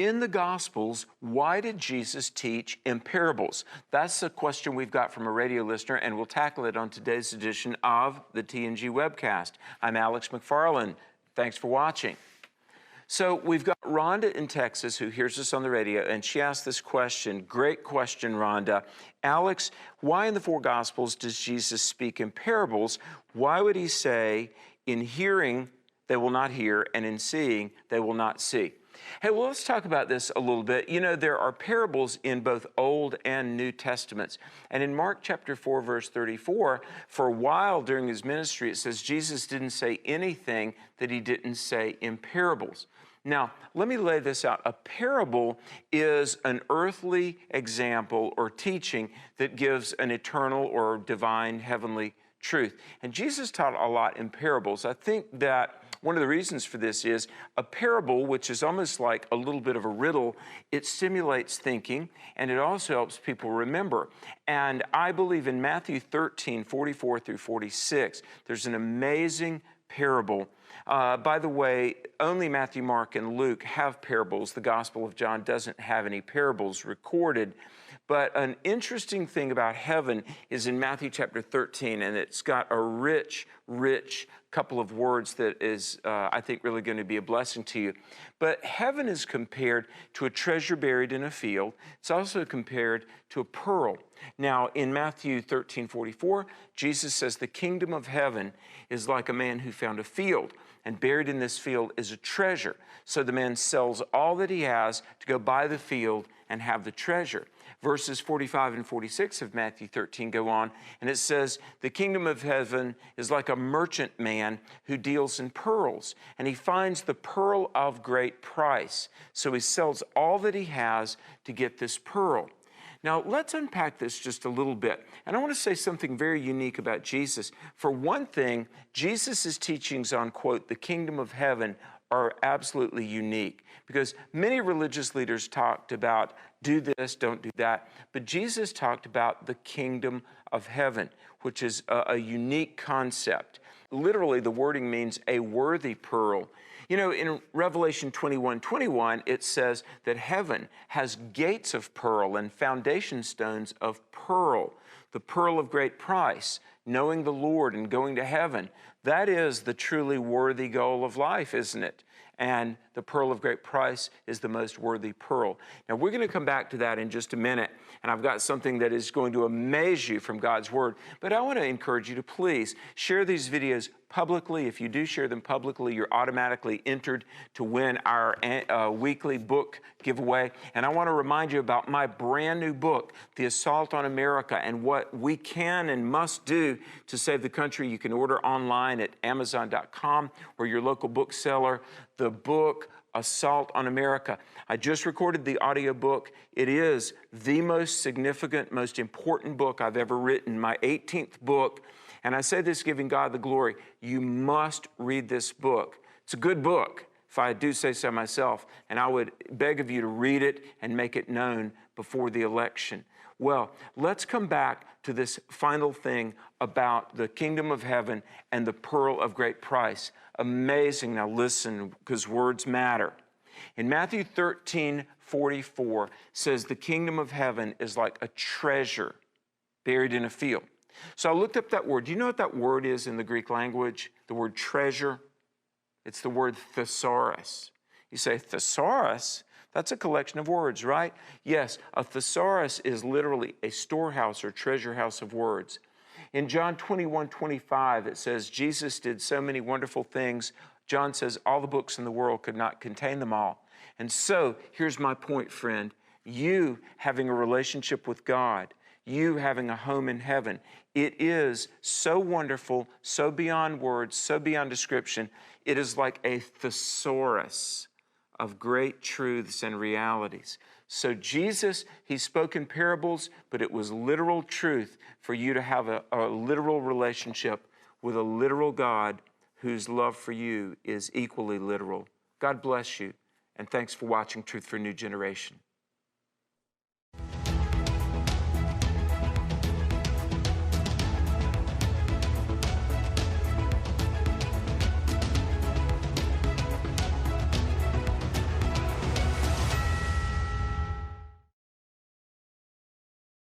In the Gospels, why did Jesus teach in parables? That's a question we've got from a radio listener, and we'll tackle it on today's edition of the TNG webcast. I'm Alex McFarland. Thanks for watching. So we've got Rhonda in Texas who hears us on the radio, and she asked this question. Great question, Rhonda. Alex, why in the four Gospels does Jesus speak in parables? Why would he say, in hearing they will not hear, and in seeing they will not see? Hey, well, let's talk about this a little bit. You know, there are parables in both Old and New Testaments. And in Mark chapter 4, verse 34, for a while during his ministry, it says Jesus didn't say anything that he didn't say in parables. Now, let me lay this out. A parable is an earthly example or teaching that gives an eternal or divine heavenly truth. And Jesus taught a lot in parables. I think that one of the reasons for this is a parable, which is almost like a little bit of a riddle, it stimulates thinking, and it also helps people remember. And I believe in Matthew 13, 44 through 46, there's an amazing parable. By the way, only Matthew, Mark, and Luke have parables. The Gospel of John doesn't have any parables recorded. But an interesting thing about heaven is in Matthew chapter 13, and it's got a rich couple of words that is, I think, really going to be a blessing to you. But heaven is compared to a treasure buried in a field. It's also compared to a pearl. Now, in Matthew 13:44, Jesus says, the kingdom of heaven is like a man who found a field, and buried in this field is a treasure. So the man sells all that he has to go buy the field and have the treasure. Verses 45 and 46 of Matthew 13 go on, and it says, the kingdom of heaven is like a merchant man who deals in pearls, and he finds the pearl of great price. So he sells all that he has to get this pearl. Now, let's unpack this just a little bit. And I want to say something very unique about Jesus. For one thing, Jesus' teachings on, quote, the kingdom of heaven are absolutely unique, because many religious leaders talked about do this, don't do that. But Jesus talked about the kingdom of heaven, which is a unique concept. Literally, the wording means a worthy pearl. You know, in Revelation 21:21, it says that heaven has gates of pearl and foundation stones of pearl, the pearl of great price, knowing the Lord and going to heaven. That is the truly worthy goal of life, isn't it? And the pearl of great price is the most worthy pearl. Now, we're going to come back to that in just a minute, and I've got something that is going to amaze you from God's Word. But I want to encourage you to please share these videos publicly. If you do share them publicly, you're automatically entered to win our weekly book giveaway. And I want to remind you about my brand new book, The Assault on America, and what we can and must do to save the country. You can order online at Amazon.com or your local bookseller. The book, Assault on America. I just recorded the audiobook. It is the most significant, most important book I've ever written, my 18th book. And I say this giving God the glory. You must read this book. It's a good book, if I do say so myself, and I would beg of you to read it and make it known before the election. Well, let's come back to this final thing about the kingdom of heaven and the pearl of great price. Amazing. Now listen, because words matter. In Matthew 13:44 says the kingdom of heaven is like a treasure buried in a field. So I looked up that word. Do you know what that word is in the Greek language? The word treasure? It's the word thesaurus. You say, thesaurus? That's a collection of words, right? Yes, a thesaurus is literally a storehouse or treasure house of words. In John 21:25, it says, Jesus did so many wonderful things. John says all the books in the world could not contain them all. And so, here's my point, friend. You having a relationship with God, you having a home in heaven, it is so wonderful, so beyond words, so beyond description. It is like a thesaurus of great truths and realities. So Jesus, he spoke in parables, but it was literal truth for you to have a literal relationship with a literal God whose love for you is equally literal. God bless you, and thanks for watching Truth for a New Generation.